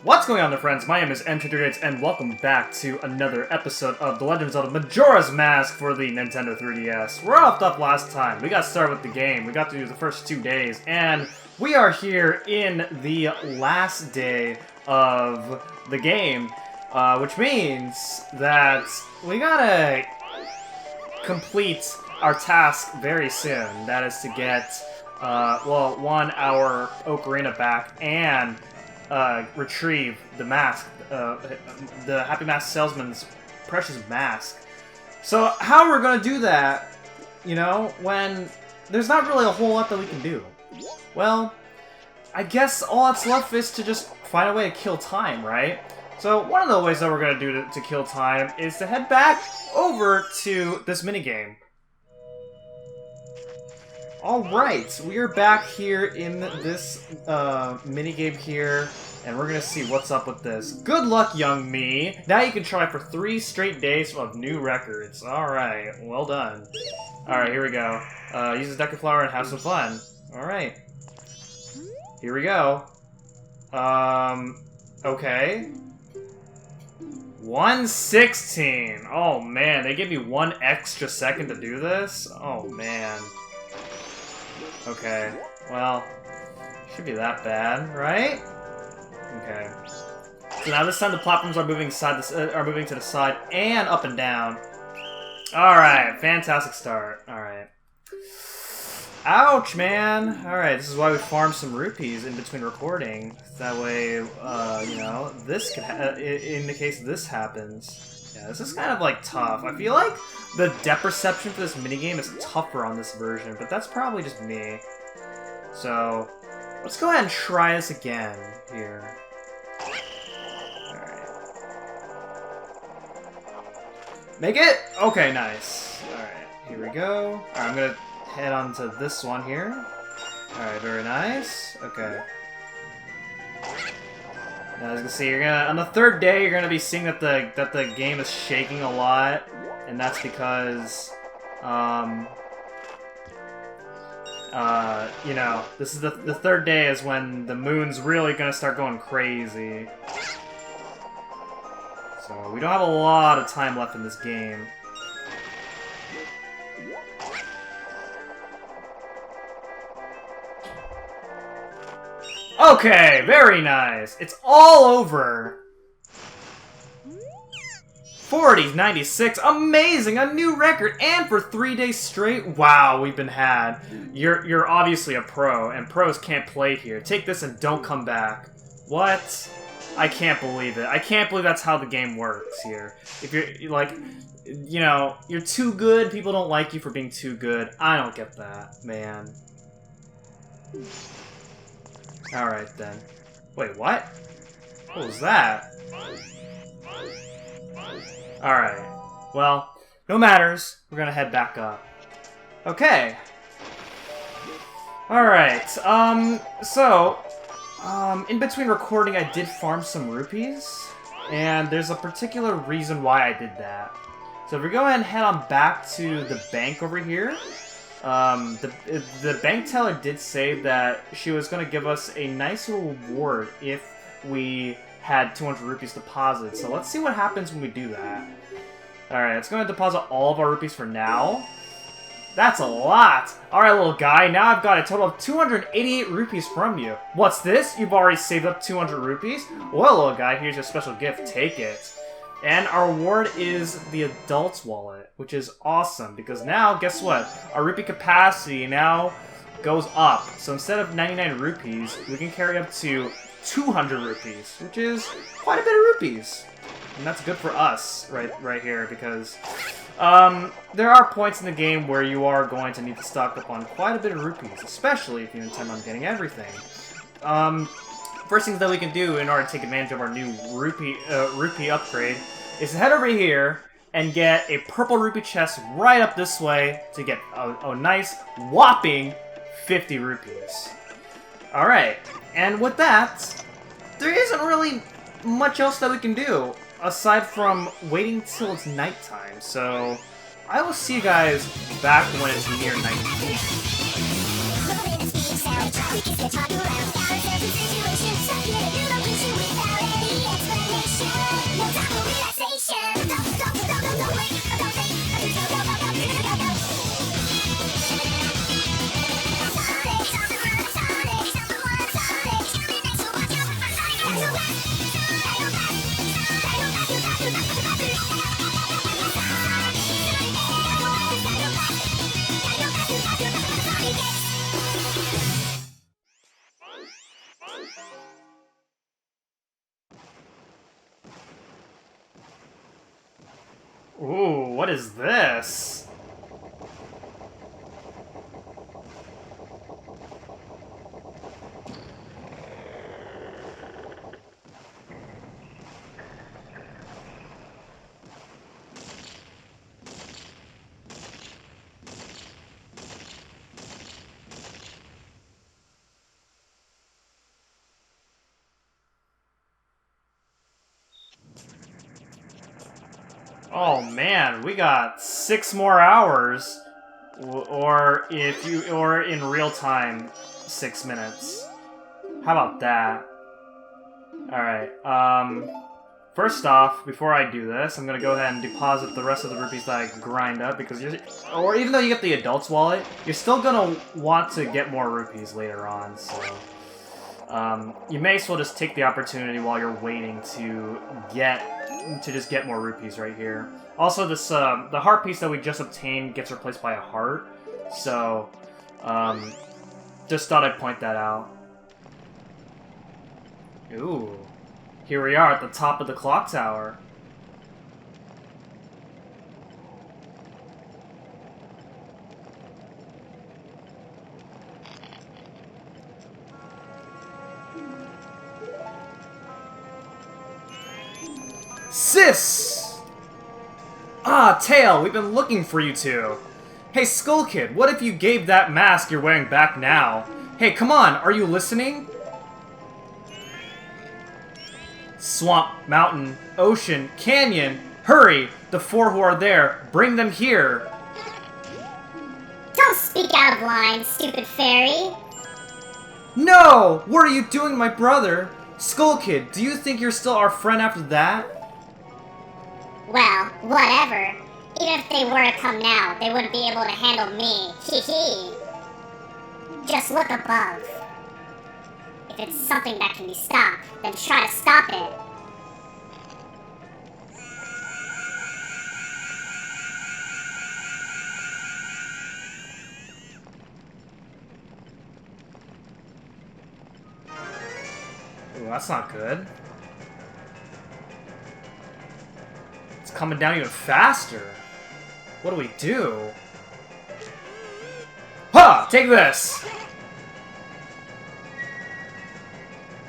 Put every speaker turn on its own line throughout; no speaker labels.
What's going on there, friends? My name is N23, and welcome back to another episode of The Legend of Zelda Majora's Mask for the Nintendo 3DS. We're off up last time. We got started with the game. We got to do the first 2 days, and we are here in the last day of the game, which means that we gotta complete our task very soon. That is to get, our Ocarina back and retrieve the mask, the Happy Mask Salesman's precious mask. So how we're gonna do that, you know, when there's not really a whole lot that we can do? Well, I guess all that's left is to just find a way to kill time, right? So one of the ways that we're gonna do to kill time is to head back over to this minigame. Alright, we are back here in this minigame here, and we're gonna see what's up with this. Good luck, young me! Now you can try for 3 straight days of new records. Alright, well done. Alright, here we go. Use the Deku Flower and have some fun. Alright. Here we go. Okay. 116! Oh man, they gave me 1 extra second to do this? Oh man. Okay, well, should be that bad, right? Okay. So now this time the platforms are moving to the side and up and down. All right, fantastic start. All right. Ouch, man. All right, this is why we farm some rupees in between recording. That way, you know, this could in the case this happens. Yeah, this is kind of like tough. I feel like the depth perception for this minigame is tougher on this version, but that's probably just me. So, let's go ahead and try this again here. Alright. Make it? Okay, nice. Alright, here we go. Alright, I'm gonna head on to this one here. Alright, very nice. Okay. Now, as you can see, you're gonna on the 3rd day, you're gonna be seeing that the game is shaking a lot, and that's because, you know, this is the 3rd day is when the moon's really gonna start going crazy. So we don't have a lot of time left in this game. Okay, very nice. It's all over. 40, 96, amazing, a new record, and for 3 days straight. Wow, we've been had. You're obviously a pro, and pros can't play here. Take this and don't come back. What? I can't believe it. I can't believe that's how the game works here. If you're like, you know, you're too good. People don't like you for being too good. I don't get that, man. Alright, then. Wait, what? What was that? Alright. Well, no matters. We're gonna head back up. Okay. Alright, in between recording I did farm some rupees, and there's a particular reason why I did that. So if we go ahead and head on back to the bank over here, the bank teller did say that she was going to give us a nice little reward if we had 200 rupees deposited. So let's see what happens when we do that. Alright, let's go ahead and deposit all of our rupees for now. That's a lot! Alright, little guy, now I've got a total of 288 rupees from you. What's this? You've already saved up 200 rupees? Well, little guy, here's your special gift. Take it. And our reward is the adult's wallet, which is awesome, because now, guess what? Our rupee capacity now goes up. So instead of 99 rupees, we can carry up to 200 rupees, which is quite a bit of rupees. And that's good for us, right here, because there are points in the game where you are going to need to stock up on quite a bit of rupees, especially if you intend on getting everything. First things that we can do in order to take advantage of our new rupee upgrade is to head over here and get a purple rupee chest right up this way to get a nice whopping 50 rupees. Alright, and with that, there isn't really much else that we can do aside from waiting till it's nighttime, so I will see you guys back when it's near nighttime. Ooh, what is this? Oh man, we got 6 more hours, or in real time, 6 minutes. How about that? All right. First off, before I do this, I'm gonna go ahead and deposit the rest of the rupees that I grind up because or even though you get the adult's wallet, you're still gonna want to get more rupees later on. So. You may as well just take the opportunity while you're waiting to just get more rupees right here. Also, this the heart piece that we just obtained gets replaced by a heart, so just thought I'd point that out. Ooh, here we are at the top of the clock tower. Sis! Ah, Tael, we've been looking for you two. Hey, Skull Kid, what if you gave that mask you're wearing back now? Hey, come on, are you listening? Swamp, mountain, ocean, canyon, hurry! The 4 who are there, bring them here!
Don't speak out of line, stupid fairy!
No! What are you doing, my brother? Skull Kid, do you think you're still our friend after that?
Well, whatever. Even if they were to come now, they wouldn't be able to handle me. Hee hee. Just look above. If it's something that can be stopped, then try to stop it.
Ooh, that's not good. It's coming down even faster. What do we do? Ha! Take this!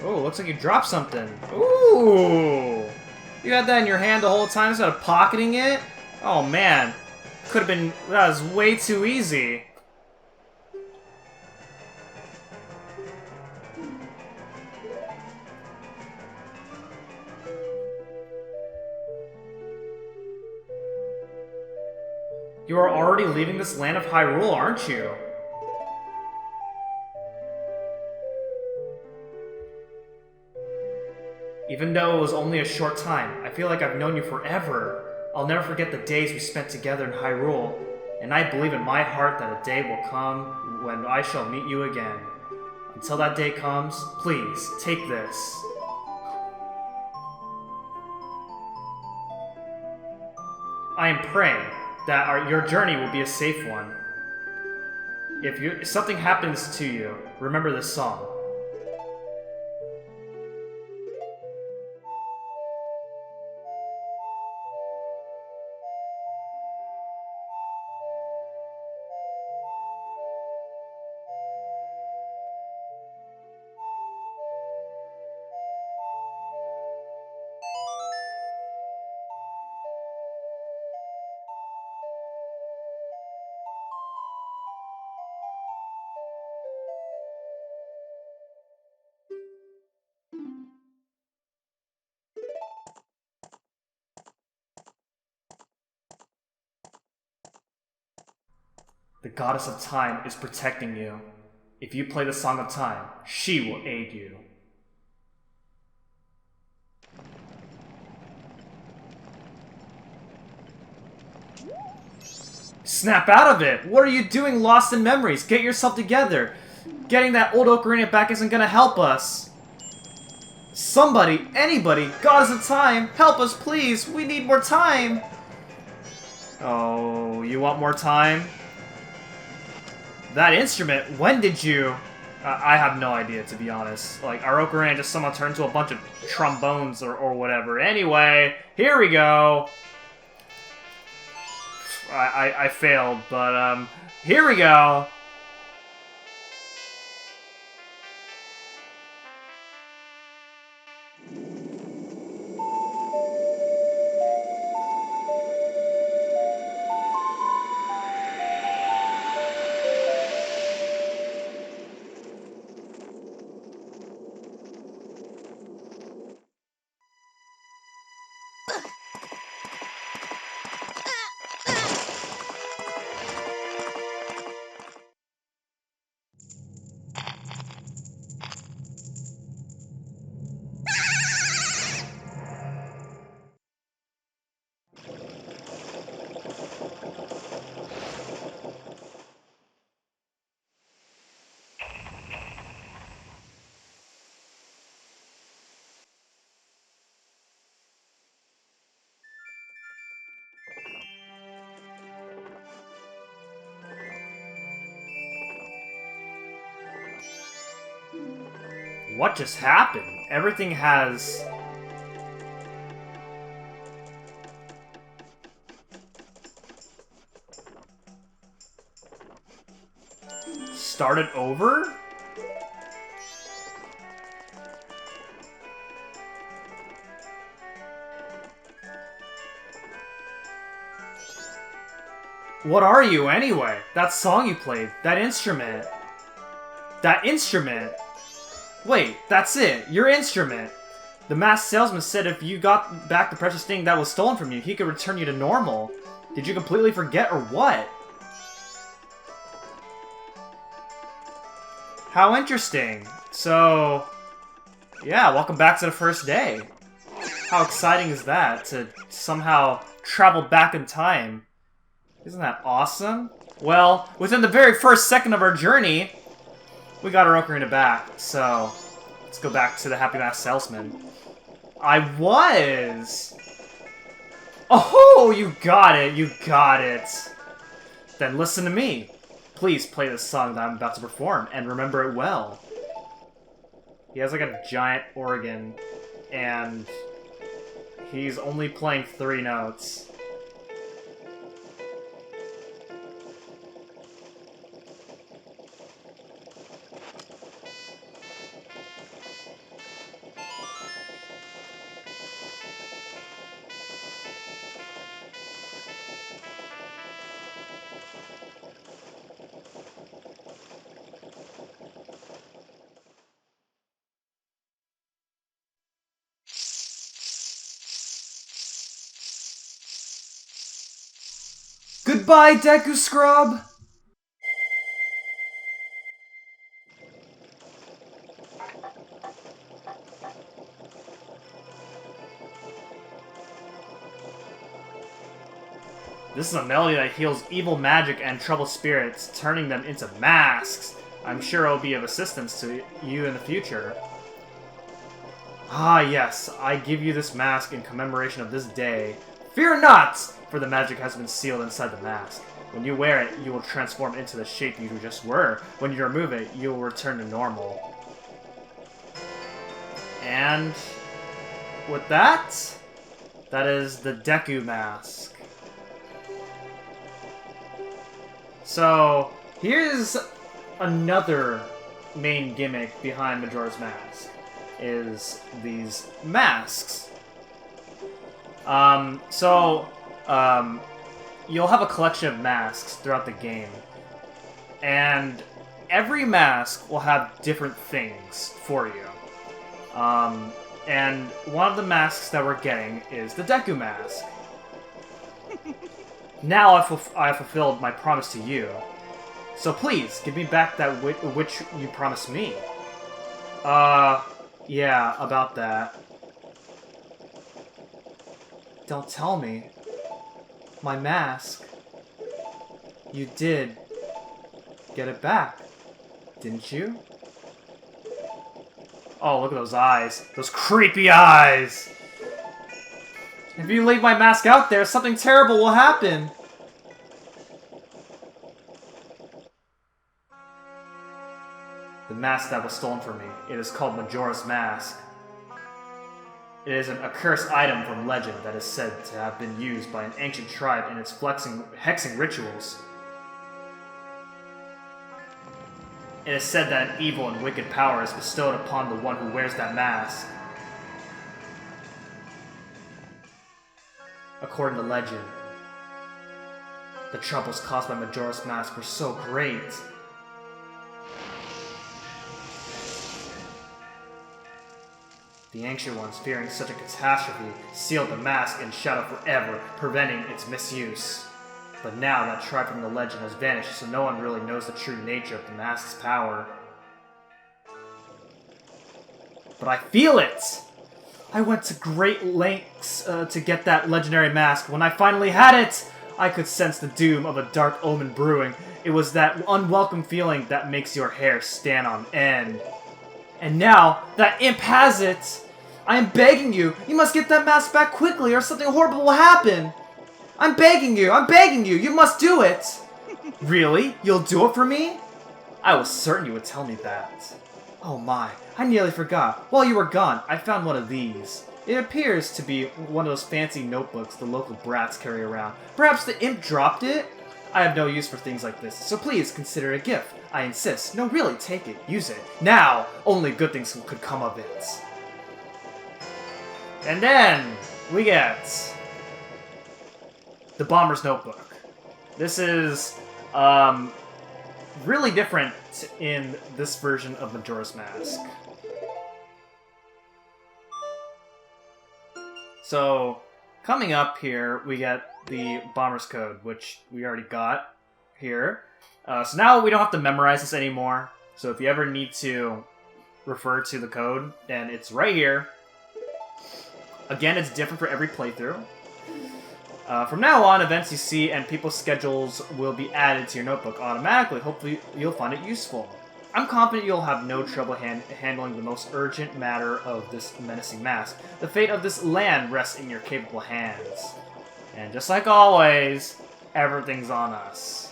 Oh, looks like you dropped something. Ooh! You had that in your hand the whole time instead of pocketing it? Oh man. Could have been... That was way too easy. You are already leaving this land of Hyrule, aren't you? Even though it was only a short time, I feel like I've known you forever. I'll never forget the days we spent together in Hyrule, and I believe in my heart that a day will come when I shall meet you again. Until that day comes, please, take this. I am praying that your journey will be a safe one. If something happens to you, remember this song. The goddess of time is protecting you. If you play the Song of Time, she will aid you. Snap out of it! What are you doing lost in memories? Get yourself together! Getting that old ocarina back isn't gonna help us! Somebody, anybody, goddess of time, help us please! We need more time! Oh, you want more time? That instrument, when did you... I have no idea, to be honest. Like, our ocarina just somehow turned to a bunch of trombones or whatever. Anyway, here we go! I failed, but here we go. What just happened? Everything has... started over? What are you, anyway? That song you played, that instrument. That instrument! Wait, that's it, your instrument! The masked salesman said if you got back the precious thing that was stolen from you, he could return you to normal. Did you completely forget, or what? How interesting. So, yeah, welcome back to the first day. How exciting is that, to somehow travel back in time? Isn't that awesome? Well, within the very first second of our journey, we got our ocarina back, so let's go back to the Happy Mask Salesman. I was! Oh, you got it, you got it! Then listen to me. Please play this song that I'm about to perform, and remember it well. He has like a giant organ, and he's only playing 3 notes. Goodbye, Deku Scrub! This is a melody that heals evil magic and troubled spirits, turning them into masks. I'm sure it will be of assistance to you in the future. Ah, yes, I give you this mask in commemoration of this day. Fear not, for the magic has been sealed inside the mask. When you wear it, you will transform into the shape you just were. When you remove it, you will return to normal. And with that, that is the Deku Mask. So, here's another main gimmick behind Majora's Mask, is these masks. You'll have a collection of masks throughout the game, and every mask will have different things for you. And one of the masks that we're getting is the Deku Mask. Now I have fulfilled my promise to you. So please, give me back that which you promised me. Yeah, about that. Don't tell me. My mask. You did get it back, didn't you? Oh, look at those eyes. Those creepy eyes! If you leave my mask out there, something terrible will happen! The mask that was stolen from me. It is called Majora's Mask. It is an accursed item from legend that is said to have been used by an ancient tribe in its hexing rituals. It is said that an evil and wicked power is bestowed upon the one who wears that mask. According to legend, the troubles caused by Majora's Mask were so great. The Ancient Ones, fearing such a catastrophe, sealed the mask in shadow forever, preventing its misuse. But now that tribe from the legend has vanished, so no one really knows the true nature of the mask's power. But I feel it! I went to great lengths to get that legendary mask. When I finally had it, I could sense the doom of a dark omen brewing. It was that unwelcome feeling that makes your hair stand on end. And now that imp has it, I am begging you, you must get that mask back quickly or something horrible will happen. I'm begging you, you must do it. Really? You'll do it for me? I was certain you would tell me that. Oh my, I nearly forgot. While you were gone, I found one of these. It appears to be one of those fancy notebooks the local brats carry around. Perhaps the imp dropped it? I have no use for things like this, so please consider it a gift. I insist. No, really, take it. Use it. Now! Only good things could come of it. And then, we get the Bomber's Notebook. This is, really different in this version of Majora's Mask. So, coming up here, we get the Bomber's Code, which we already got here. So now we don't have to memorize this anymore. So if you ever need to refer to the code, then it's right here. Again, it's different for every playthrough. From now on, events you see and people's schedules will be added to your notebook automatically. Hopefully, you'll find it useful. I'm confident you'll have no trouble handling the most urgent matter of this menacing mask. The fate of this land rests in your capable hands. And just like always, everything's on us.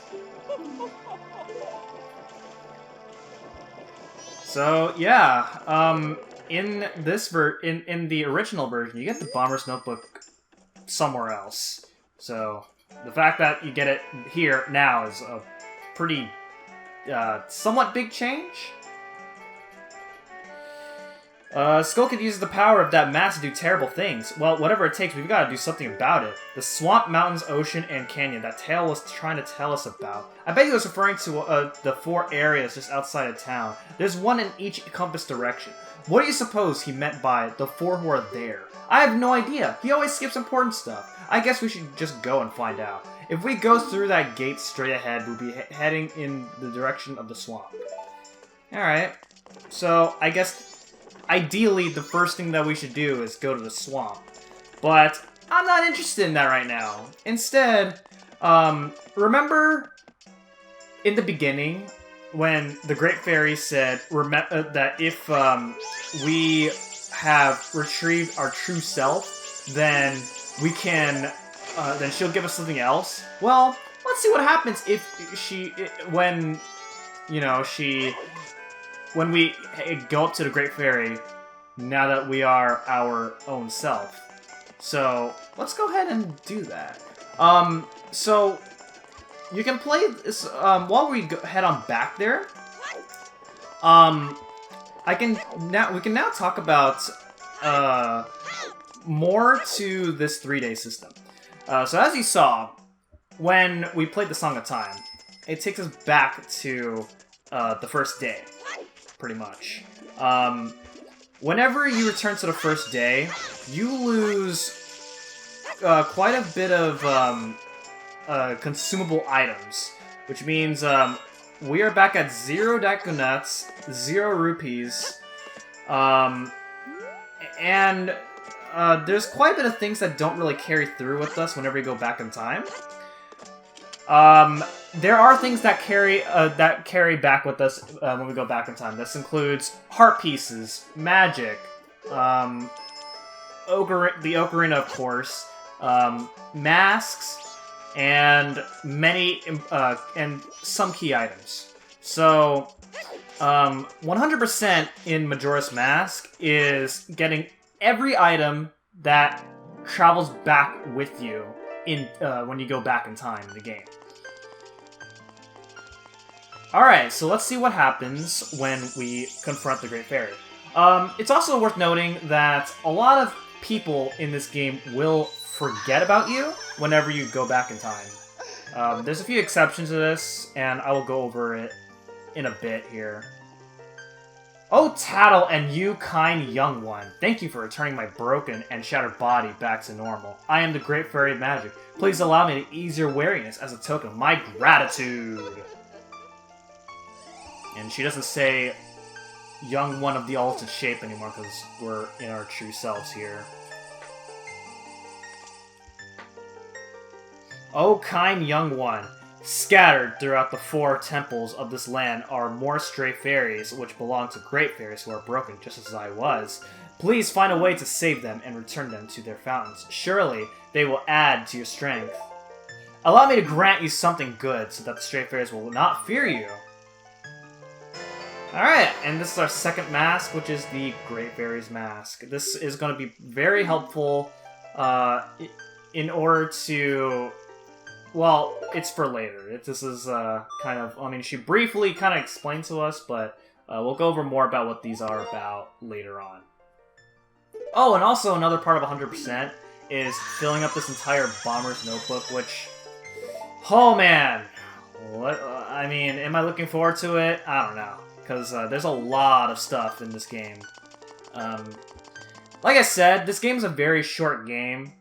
So, yeah, in this in the original version, you get the Bomber's Notebook somewhere else. So, the fact that you get it here now is a pretty, somewhat big change. Skull Kid uses the power of that mask to do terrible things. Well, whatever it takes, we've got to do something about it. The swamp, mountains, ocean, and canyon that Tael was trying to tell us about. I bet he was referring to the 4 areas just outside of town. There's one in each compass direction. What do you suppose he meant by the 4 who are there? I have no idea. He always skips important stuff. I guess we should just go and find out. If we go through that gate straight ahead, we'll be heading in the direction of the swamp. Alright. So, I guess, ideally, the first thing that we should do is go to the swamp. But, I'm not interested in that right now. Instead, remember in the beginning, when the Great Fairy said that if we have retrieved our true self, then we can, then she'll give us something else. Well, let's see what happens if when we go up to the Great Fairy, now that we are our own self. So, let's go ahead and do that. So, you can play this, while we head on back there, we can now talk about, more to this 3-day system. So as you saw, when we played the Song of Time, it takes us back to, the first day, pretty much. Whenever you return to the first day, you lose, quite a bit of, consumable items, which means, we are back at 0 Deku Nuts, 0 rupees, and there's quite a bit of things that don't really carry through with us whenever we go back in time. There are things that carry back with us when we go back in time. This includes heart pieces, magic, the Ocarina, of course, masks, and many and some key items. So, 100% in Majora's Mask is getting every item that travels back with you in when you go back in time in the game. Alright, so let's see what happens when we confront the Great Fairy. It's also worth noting that a lot of people in this game will forget about you whenever you go back in time. There's a few exceptions to this, and I will go over it in a bit here. Oh, Tattle and you kind young one, thank you for returning my broken and shattered body back to normal. I am the Great Fairy of Magic. Please allow me to ease your weariness as a token of my gratitude. And she doesn't say young one of the altered shape anymore because we're in our true selves here. Oh, kind young one. Scattered throughout the 4 temples of this land are more stray fairies, which belong to great fairies who are broken just as I was. Please find a way to save them and return them to their fountains. Surely they will add to your strength. Allow me to grant you something good so that the stray fairies will not fear you. Alright, and this is our second mask, which is the Great Fairy's Mask. This is going to be very helpful in order to... Well, it's for later. This is kind of... I mean, she briefly kind of explained to us, but we'll go over more about what these are about later on. Oh, and also another part of 100% is filling up this entire Bomber's Notebook, which... Oh, man! What? I mean, am I looking forward to it? I don't know. Because there's a lot of stuff in this game. Like I said, this game is a very short game.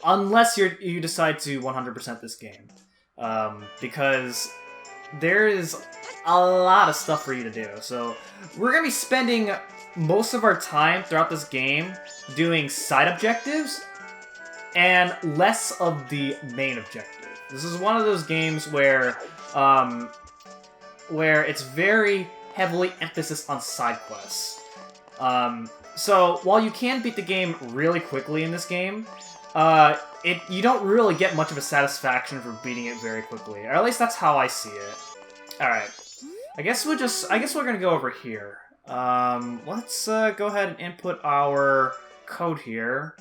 Unless you decide to 100% this game. Because there is a lot of stuff for you to do. So we're going to be spending most of our time throughout this game doing side objectives and less of the main objective. This is one of those games where it's very heavily emphasis on side quests. So while you can beat the game really quickly in this game, you don't really get much of a satisfaction for beating it very quickly. Or at least that's how I see it. Alright. I guess we're gonna go over here. Let's go ahead and input our code here.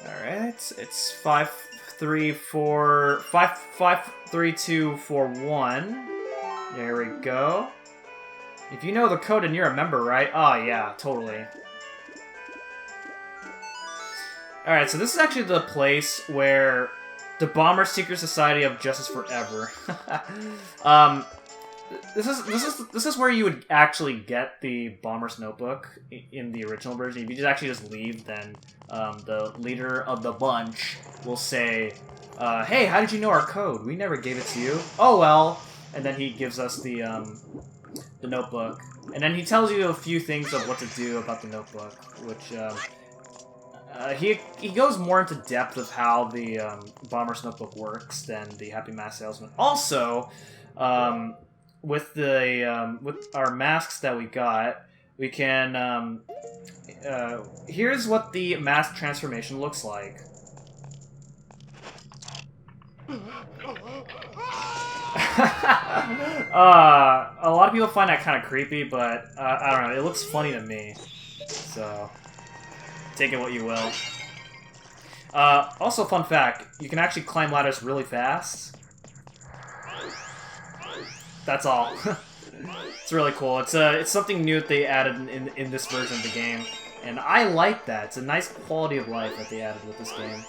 Alright, it's 53241. There we go. If you know the code and you're a member, right? Oh yeah, totally. Alright, so this is actually the place where the Bomber Secret Society of Justice Forever. This is where you would actually get the Bomber's Notebook in the original version. If you just leave, then the leader of the bunch will say, "Hey, how did you know our code? We never gave it to you." Oh well, and then he gives us the notebook, and then he tells you a few things of what to do about the notebook, which he goes more into depth of how the Bomber's Notebook works than the Happy Mask Salesman. Also, with our masks that we got, we can here's what the mask transformation looks like. A lot of people find that kind of creepy, but I don't know, it looks funny to me, so take it what you will. Also, fun fact, you can actually climb ladders really fast. That's all. It's really cool. It's something new that they added in this version of the game, and I like that. It's a nice quality of life that they added with this game.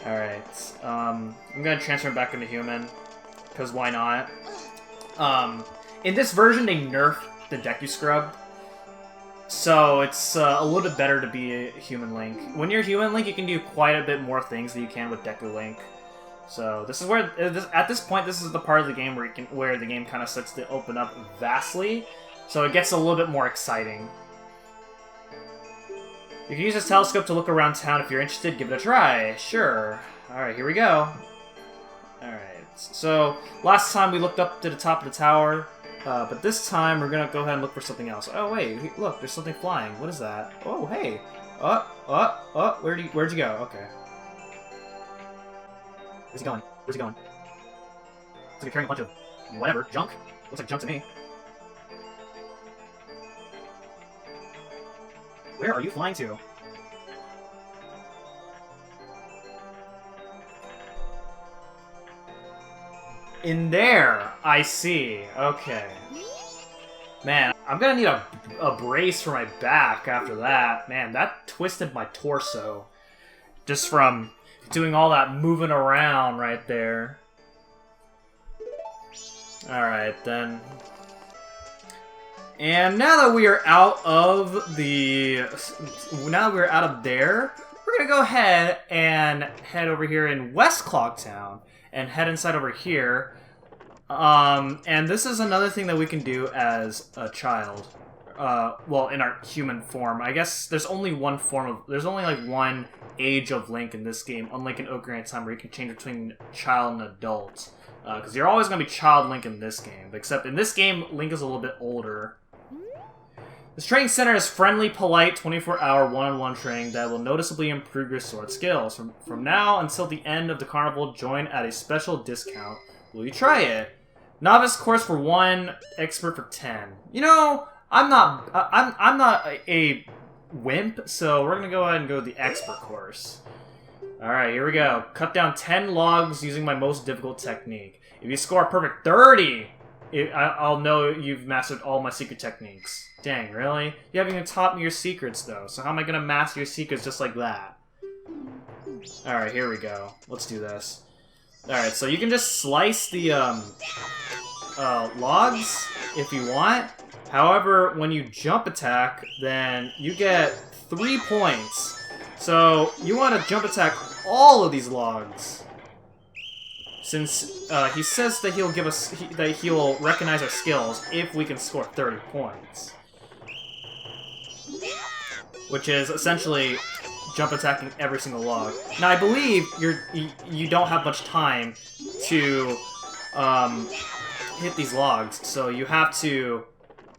Alright, I'm gonna transform back into human, because why not? In this version, they nerfed the Deku Scrub, so it's a little bit better to be a human Link. When you're human Link, you can do quite a bit more things than you can with Deku Link. So this is where, at this point, this is the part of the game where the game kind of starts to open up vastly, so it gets a little bit more exciting. You can use this telescope to look around town if you're interested. Give it a try. Sure. Alright, here we go. Alright, so last time we looked up to the top of the tower, but this time we're gonna go ahead and look for something else. Oh wait, look, there's something flying. What is that? Oh, hey. Where'd you go? Okay. Where's he going? Where's he going? Looks like you're carrying a bunch of whatever, junk. Looks like junk to me. Where are you flying to? In there! I see. Okay. Man, I'm gonna need a brace for my back after that. Man, that twisted my torso. Just from doing all that moving around right there. Alright, then. And now that we are out of the... Now that we're out of there, we're gonna go ahead and head over here in West Clocktown. And head inside over here. And this is another thing that we can do as a child. Well, in our human form. I guess there's only one form of... There's only, like, one age of Link in this game, unlike in Ocarina of Time, where you can change between child and adult. Because you're always going to be child Link in this game. Except in this game, Link is a little bit older. This training center is friendly, polite, 24-hour one-on-one training that will noticeably improve your sword skills. From now until the end of the carnival, join at a special discount. Will you try it? Novice Course for 1, Expert for 10. You know, I'm not a wimp, so we're gonna go ahead and go with the Expert Course. Alright, here we go. Cut down 10 logs using my most difficult technique. If you score a perfect 30, I'll know you've mastered all my secret techniques. Dang, really? You haven't even taught me your secrets, though, so how am I gonna master your secrets just like that? Alright, here we go. Let's do this. Alright, so you can just slice the, logs if you want. However, when you jump attack, then you get 3 points. So, you want to jump attack all of these logs. Since, he says that he'll give us, that he'll recognize our skills if we can score 30 points. Which is essentially jump attacking every single log. Now, I believe you don't have much time to hit these logs, so you have to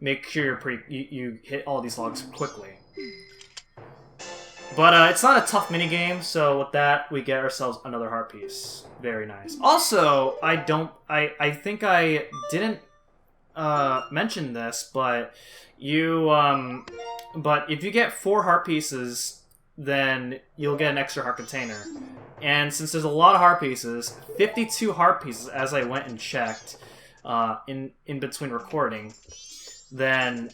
make sure you hit all these logs quickly. But it's not a tough minigame, so with that, we get ourselves another heart piece. Very nice. Also, I think I didn't mention this, but but if you get 4 heart pieces, then you'll get an extra heart container. And since there's a lot of heart pieces, 52 heart pieces, as I went and checked in between recording, then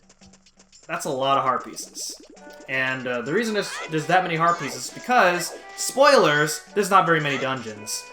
that's a lot of heart pieces. And the reason there's that many heart pieces is because, spoilers, there's not very many dungeons.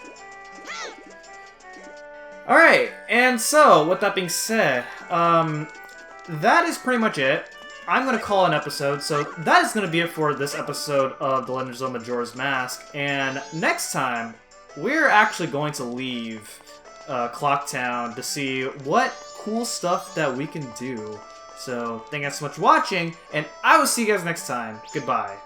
Alright, and so, with that being said, that is pretty much it. I'm going to call an episode, so that is going to be it for this episode of The Legend of Zelda Majora's Mask. And next time, we're actually going to leave Clocktown to see what cool stuff that we can do. So, thank you guys so much for watching, and I will see you guys next time. Goodbye.